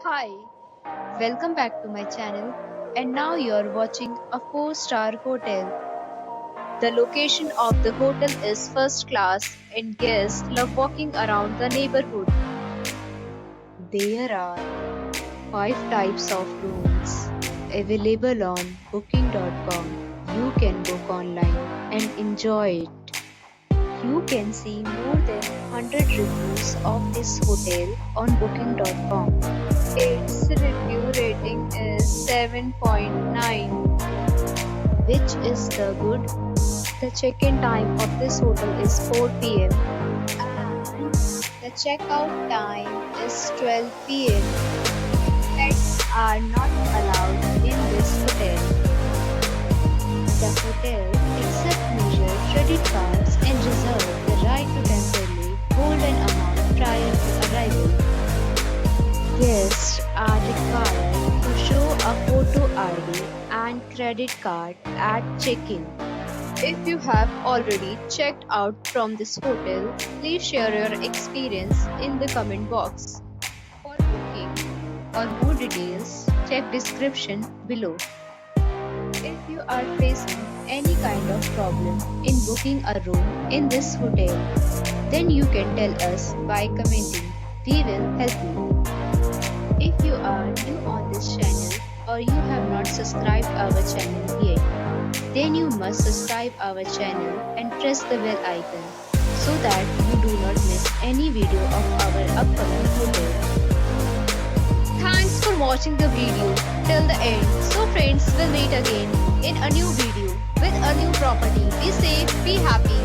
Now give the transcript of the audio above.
Hi, welcome back to my channel. And now you're watching a 4-star hotel. The location of the hotel is first class and guests love walking around the neighborhood. There are 5 types of rooms available on booking.com. You can book online and enjoy it. You can see more than 100 reviews of this hotel on booking.com. Its review rating is 7.9, which is the good. The check-in time of this hotel is 4 p.m. and the checkout time is 12 p.m. Pets are not allowed in this hotel. The hotel accepts major credit cards and reserves the right to temporarily hold an amount prior to arrival. Guests are required to show a photo ID and credit card at check-in. If you have already checked out from this hotel, please share your experience in the comment box. For booking or more details, check description below. If you are facing any kind of problem in booking a room in this hotel, then you can tell us by commenting. We will help you. If you are new on this channel or you have not subscribed our channel yet, then you must subscribe our channel and press the bell icon so that you do not miss any video of our upcoming hotel. Thanks for watching the video till the end. So friends, will meet again in a new video with a new property. Be safe, be happy.